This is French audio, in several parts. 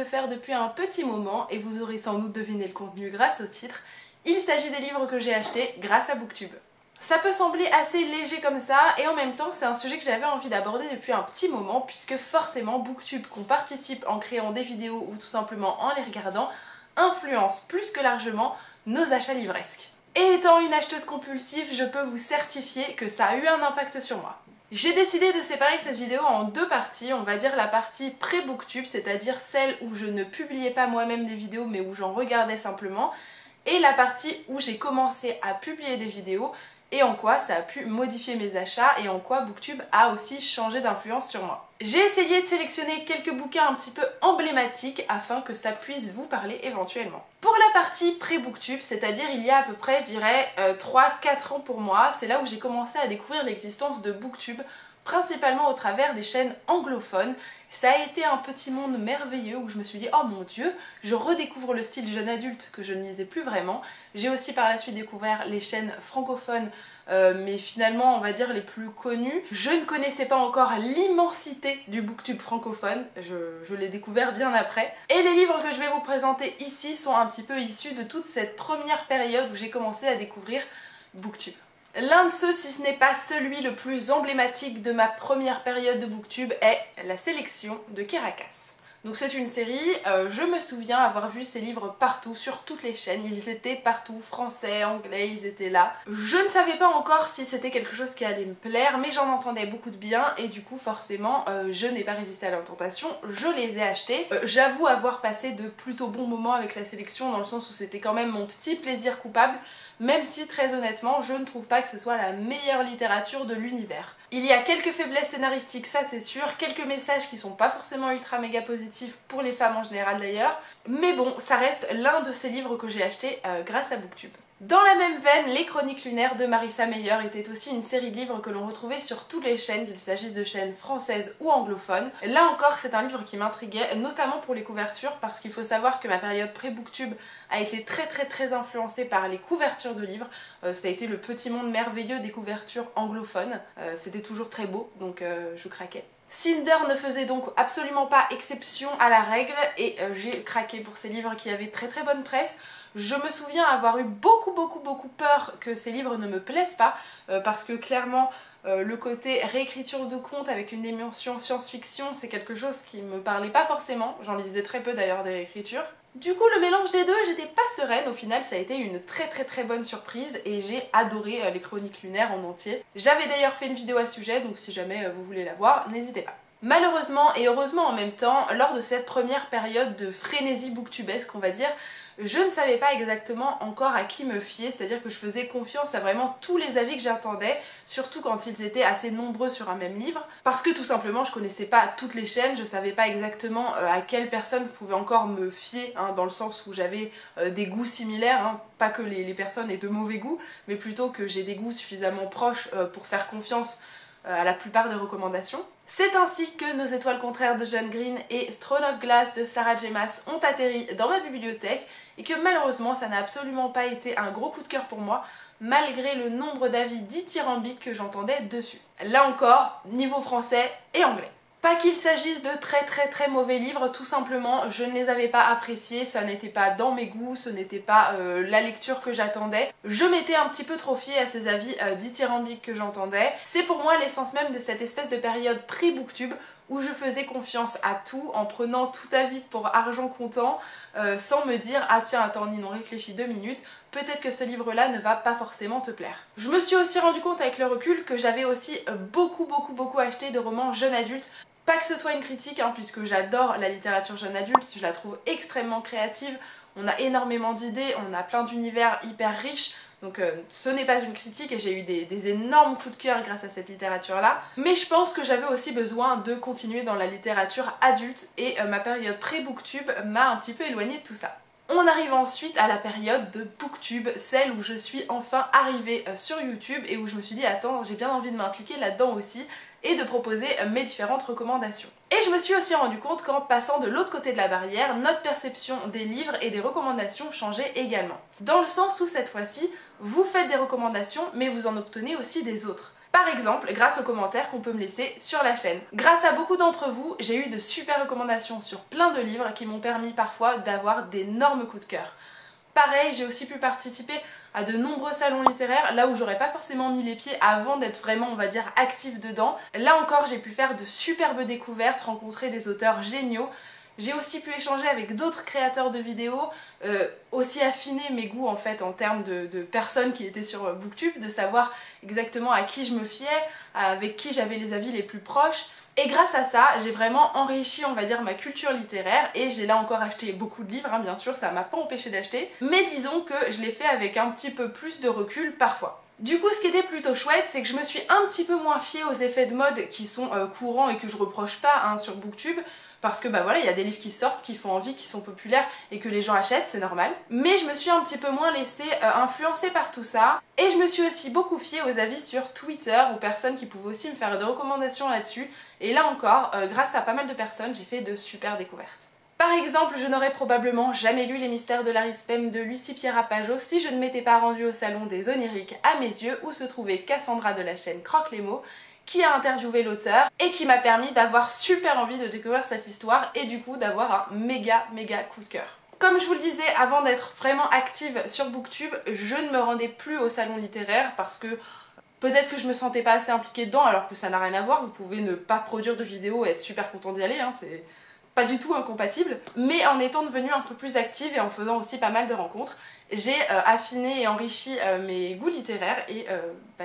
de faire depuis un petit moment et vous aurez sans doute deviné le contenu grâce au titre. Il s'agit des livres que j'ai achetés grâce à Booktube. Ça peut sembler assez léger comme ça et en même temps c'est un sujet que j'avais envie d'aborder depuis un petit moment puisque forcément Booktube, qu'on participe en créant des vidéos ou tout simplement en les regardant, influence plus que largement nos achats livresques. Et étant une acheteuse compulsive, je peux vous certifier que ça a eu un impact sur moi. J'ai décidé de séparer cette vidéo en deux parties, on va dire la partie pré-Booktube, c'est-à-dire celle où je ne publiais pas moi-même des vidéos mais où j'en regardais simplement, et la partie où j'ai commencé à publier des vidéos et en quoi ça a pu modifier mes achats et en quoi Booktube a aussi changé d'influence sur moi. J'ai essayé de sélectionner quelques bouquins un petit peu emblématiques afin que ça puisse vous parler éventuellement. Pour la partie pré-Booktube, c'est-à-dire il y a à peu près, je dirais, 3-4 ans pour moi, c'est là où j'ai commencé à découvrir l'existence de Booktube, principalement au travers des chaînes anglophones. Ça a été un petit monde merveilleux où je me suis dit oh mon dieu, je redécouvre le style jeune adulte que je ne lisais plus vraiment. J'ai aussi par la suite découvert les chaînes francophones mais finalement on va dire les plus connues. Je ne connaissais pas encore l'immensité du Booktube francophone, je l'ai découvert bien après. Et les livres que je vais vous présenter ici sont un petit peu issus de toute cette première période où j'ai commencé à découvrir Booktube. L'un de ceux, si ce n'est pas celui le plus emblématique de ma première période de Booktube, est La Sélection de Caracas. Donc c'est une série, je me souviens avoir vu ces livres partout, sur toutes les chaînes, ils étaient partout, français, anglais, ils étaient là. Je ne savais pas encore si c'était quelque chose qui allait me plaire, mais j'en entendais beaucoup de bien et du coup forcément je n'ai pas résisté à la tentation, je les ai achetés. J'avoue avoir passé de plutôt bons moments avec La Sélection dans le sens où c'était quand même mon petit plaisir coupable, même si très honnêtement je ne trouve pas que ce soit la meilleure littérature de l'univers. Il y a quelques faiblesses scénaristiques, ça c'est sûr, quelques messages qui sont pas forcément ultra méga positifs pour les femmes en général d'ailleurs, mais bon, ça reste l'un de ces livres que j'ai acheté grâce à Booktube. Dans la même veine, Les Chroniques lunaires de Marissa Meyer était aussi une série de livres que l'on retrouvait sur toutes les chaînes, qu'il s'agisse de chaînes françaises ou anglophones. Là encore, c'est un livre qui m'intriguait, notamment pour les couvertures, parce qu'il faut savoir que ma période pré-Booktube a été très influencée par les couvertures de livres. Ça a été le petit monde merveilleux des couvertures anglophones. C'était toujours très beau, donc je craquais. Cinder ne faisait donc absolument pas exception à la règle et j'ai craqué pour ces livres qui avaient très bonne presse. Je me souviens avoir eu beaucoup peur que ces livres ne me plaisent pas parce que clairement le côté réécriture de contes avec une dimension science-fiction c'est quelque chose qui me parlait pas forcément, j'en lisais très peu d'ailleurs des réécritures. Du coup le mélange des deux, j'étais pas sereine, au final ça a été une très bonne surprise et j'ai adoré Les Chroniques lunaires en entier. J'avais d'ailleurs fait une vidéo à ce sujet donc si jamais vous voulez la voir, n'hésitez pas. Malheureusement et heureusement en même temps, lors de cette première période de frénésie booktubesque on va dire, je ne savais pas exactement encore à qui me fier, c'est-à-dire que je faisais confiance à vraiment tous les avis que j'attendais, surtout quand ils étaient assez nombreux sur un même livre, parce que tout simplement je connaissais pas toutes les chaînes, je savais pas exactement à quelle personne pouvait encore me fier, hein, dans le sens où j'avais des goûts similaires, hein, pas que les personnes aient de mauvais goûts, mais plutôt que j'ai des goûts suffisamment proches pour faire confiance à la plupart des recommandations. C'est ainsi que Nos étoiles contraires de John Green et Throne of Glass de Sarah J. Maas ont atterri dans ma bibliothèque et que malheureusement ça n'a absolument pas été un gros coup de cœur pour moi malgré le nombre d'avis dithyrambiques que j'entendais dessus. Là encore, niveau français et anglais. Pas qu'il s'agisse de très mauvais livres, tout simplement je ne les avais pas appréciés, ça n'était pas dans mes goûts, ce n'était pas la lecture que j'attendais. Je m'étais un petit peu trop fiée à ces avis dithyrambiques que j'entendais. C'est pour moi l'essence même de cette espèce de période pré-Booktube où je faisais confiance à tout en prenant tout avis pour argent comptant sans me dire ah tiens attends Ninon réfléchis 2 minutes, peut-être que ce livre là ne va pas forcément te plaire. Je me suis aussi rendu compte avec le recul que j'avais aussi beaucoup acheté de romans jeunes adultes. Pas que ce soit une critique, hein, puisque j'adore la littérature jeune adulte, je la trouve extrêmement créative, on a énormément d'idées, on a plein d'univers hyper riches, donc ce n'est pas une critique et j'ai eu des énormes coups de cœur grâce à cette littérature-là. Mais je pense que j'avais aussi besoin de continuer dans la littérature adulte et ma période pré-Booktube m'a un petit peu éloignée de tout ça. On arrive ensuite à la période de Booktube, celle où je suis enfin arrivée sur YouTube et où je me suis dit attends j'ai bien envie de m'impliquer là-dedans aussi et de proposer mes différentes recommandations. Et je me suis aussi rendu compte qu'en passant de l'autre côté de la barrière, notre perception des livres et des recommandations changeait également. Dans le sens où cette fois-ci, vous faites des recommandations mais vous en obtenez aussi des autres. Par exemple, grâce aux commentaires qu'on peut me laisser sur la chaîne. Grâce à beaucoup d'entre vous, j'ai eu de super recommandations sur plein de livres qui m'ont permis parfois d'avoir d'énormes coups de cœur. Pareil, j'ai aussi pu participer à de nombreux salons littéraires, là où j'aurais pas forcément mis les pieds avant d'être vraiment, on va dire, active dedans. Là encore, j'ai pu faire de superbes découvertes, rencontrer des auteurs géniaux. J'ai aussi pu échanger avec d'autres créateurs de vidéos, aussi affiner mes goûts en fait en termes de personnes qui étaient sur Booktube, de savoir exactement à qui je me fiais, avec qui j'avais les avis les plus proches. Et grâce à ça, j'ai vraiment enrichi, on va dire, ma culture littéraire et j'ai là encore acheté beaucoup de livres, hein, bien sûr, ça m'a pas empêché d'acheter, mais disons que je l'ai fait avec un petit peu plus de recul parfois. Du coup, ce qui était plutôt chouette, c'est que je me suis un petit peu moins fiée aux effets de mode qui sont courants et que je reproche pas hein, sur Booktube, parce que bah voilà, il y a des livres qui sortent, qui font envie, qui sont populaires et que les gens achètent, c'est normal. Mais je me suis un petit peu moins laissée influencer par tout ça. Et je me suis aussi beaucoup fiée aux avis sur Twitter, aux personnes qui pouvaient aussi me faire des recommandations là-dessus. Et là encore, grâce à pas mal de personnes, j'ai fait de super découvertes. Par exemple, je n'aurais probablement jamais lu Les Mystères de l'Arispem de Lucie Pierapajot si je ne m'étais pas rendue au salon des oniriques à mes yeux où se trouvait Cassandra de la chaîne Croque les mots, qui a interviewé l'auteur et qui m'a permis d'avoir super envie de découvrir cette histoire et du coup d'avoir un méga coup de cœur. Comme je vous le disais, avant d'être vraiment active sur Booktube, je ne me rendais plus au salon littéraire parce que peut-être que je me sentais pas assez impliquée dedans alors que ça n'a rien à voir, vous pouvez ne pas produire de vidéos et être super content d'y aller, hein, c'est pas du tout incompatible. Mais en étant devenue un peu plus active et en faisant aussi pas mal de rencontres, j'ai affiné et enrichi mes goûts littéraires et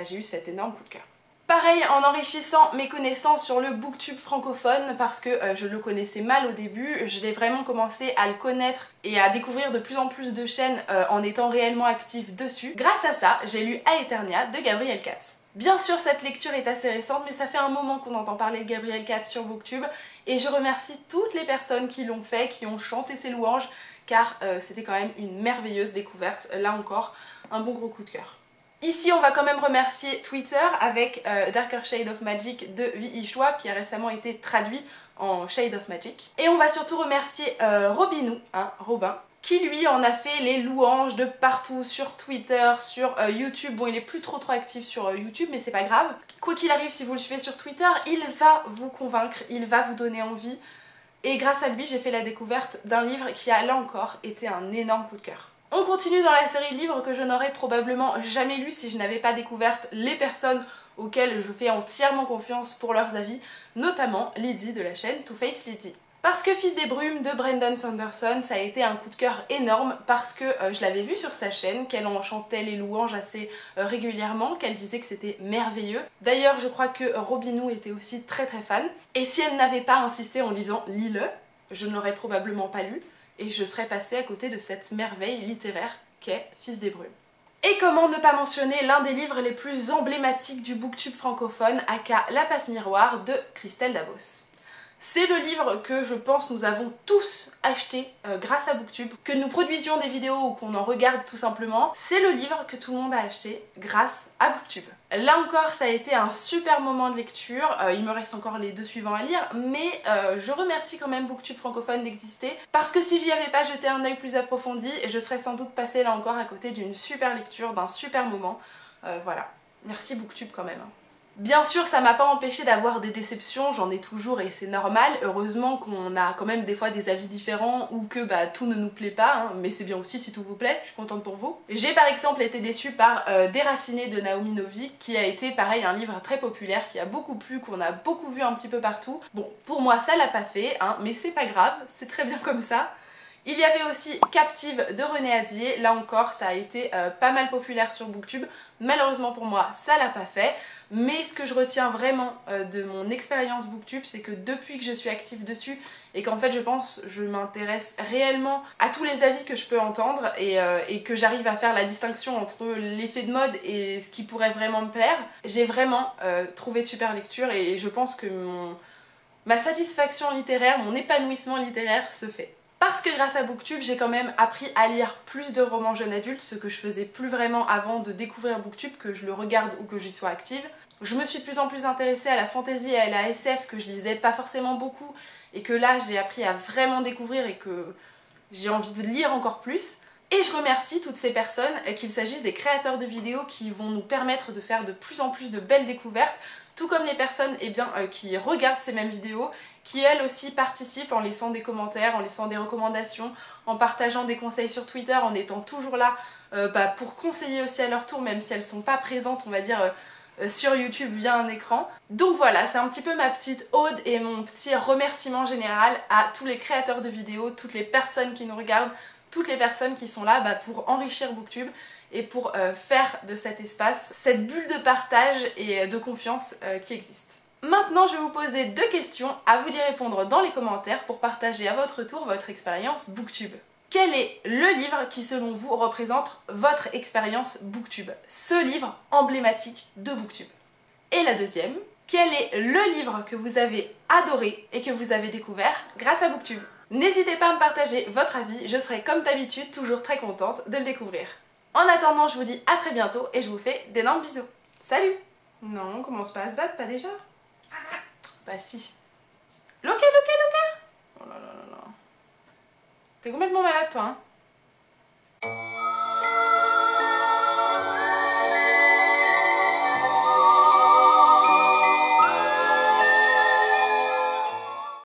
j'ai eu cet énorme coup de cœur. Pareil en enrichissant mes connaissances sur le Booktube francophone parce que je le connaissais mal au début, je l'ai vraiment commencé à le connaître et à découvrir de plus en plus de chaînes en étant réellement active dessus. Grâce à ça, j'ai lu Aeternia de Gabriel Katz. Bien sûr, cette lecture est assez récente, mais ça fait un moment qu'on entend parler de Gabriel Katz sur Booktube et je remercie toutes les personnes qui l'ont fait, qui ont chanté ses louanges, car c'était quand même une merveilleuse découverte, là encore, un bon gros coup de cœur. Ici, on va quand même remercier Twitter avec Darker Shade of Magic de V.I. Schwab qui a récemment été traduit en Shade of Magic. Et on va surtout remercier Robinou, hein, Robin, qui lui en a fait les louanges de partout, sur Twitter, sur YouTube. Bon, il est plus trop actif sur YouTube, mais c'est pas grave. Quoi qu'il arrive, si vous le suivez sur Twitter, il va vous convaincre, il va vous donner envie. Et grâce à lui, j'ai fait la découverte d'un livre qui a là encore été un énorme coup de cœur. On continue dans la série de livres que je n'aurais probablement jamais lu si je n'avais pas découvert les personnes auxquelles je fais entièrement confiance pour leurs avis, notamment Lydie de la chaîne Two Face Lydie. Parce que Fils des Brumes de Brandon Sanderson, ça a été un coup de cœur énorme parce que je l'avais vu sur sa chaîne, qu'elle en chantait les louanges assez régulièrement, qu'elle disait que c'était merveilleux. D'ailleurs, je crois que Robinou était aussi très fan. Et si elle n'avait pas insisté en disant « lis-le », je ne l'aurais probablement pas lu. Et je serais passée à côté de cette merveille littéraire qu'est Fils des Brumes. Et comment ne pas mentionner l'un des livres les plus emblématiques du Booktube francophone, aka La Passe Miroir de Christelle Dabos. C'est le livre que je pense nous avons tous acheté grâce à Booktube, que nous produisions des vidéos ou qu'on en regarde tout simplement. C'est le livre que tout le monde a acheté grâce à Booktube. Là encore, ça a été un super moment de lecture, il me reste encore les deux suivants à lire, mais je remercie quand même Booktube francophone d'exister, parce que si j'y avais pas jeté un œil plus approfondi, je serais sans doute passée là encore à côté d'une super lecture, d'un super moment. Voilà, merci Booktube quand même. Bien sûr, ça m'a pas empêché d'avoir des déceptions, j'en ai toujours et c'est normal. Heureusement qu'on a quand même des fois des avis différents ou que tout ne nous plaît pas, hein, mais c'est bien aussi si tout vous plaît, je suis contente pour vous. J'ai par exemple été déçue par Déraciné de Naomi Novik, qui a été pareil un livre très populaire, qui a beaucoup plu, qu'on a beaucoup vu un petit peu partout. Bon, pour moi ça l'a pas fait, hein, mais c'est pas grave, c'est très bien comme ça. Il y avait aussi Captive de René Adier, là encore ça a été pas mal populaire sur Booktube, malheureusement pour moi ça l'a pas fait, mais ce que je retiens vraiment de mon expérience Booktube, c'est que depuis que je suis active dessus et qu'en fait je pense je m'intéresse réellement à tous les avis que je peux entendre et que j'arrive à faire la distinction entre l'effet de mode et ce qui pourrait vraiment me plaire, j'ai vraiment trouvé super lecture et je pense que ma satisfaction littéraire, mon épanouissement littéraire se fait. Parce que grâce à Booktube, j'ai quand même appris à lire plus de romans jeunes adultes, ce que je faisais plus vraiment avant de découvrir Booktube, que je le regarde ou que j'y sois active. Je me suis de plus en plus intéressée à la fantasy et à la SF, que je lisais pas forcément beaucoup, et que là j'ai appris à vraiment découvrir et que j'ai envie de lire encore plus. Et je remercie toutes ces personnes, qu'il s'agisse des créateurs de vidéos qui vont nous permettre de faire de plus en plus de belles découvertes, tout comme les personnes qui regardent ces mêmes vidéos, qui elles aussi participent en laissant des commentaires, en laissant des recommandations, en partageant des conseils sur Twitter, en étant toujours là pour conseiller aussi à leur tour, même si elles sont pas présentes, on va dire, sur YouTube via un écran. Donc voilà, c'est un petit peu ma petite ode et mon petit remerciement général à tous les créateurs de vidéos, toutes les personnes qui nous regardent, toutes les personnes qui sont là pour enrichir Booktube et pour faire de cet espace cette bulle de partage et de confiance qui existe. Maintenant, je vais vous poser 2 questions, à vous d'y répondre dans les commentaires pour partager à votre tour votre expérience Booktube. Quel est le livre qui, selon vous, représente votre expérience Booktube? Ce livre emblématique de Booktube. Et la deuxième, quel est le livre que vous avez adoré et que vous avez découvert grâce à Booktube? N'hésitez pas à me partager votre avis, je serai comme d'habitude toujours très contente de le découvrir. En attendant, je vous dis à très bientôt et je vous fais d'énormes bisous. Salut! Non, on commence pas à se battre, pas déjà? Bah si. Loca! Oh là là là là. T'es complètement malade toi, hein?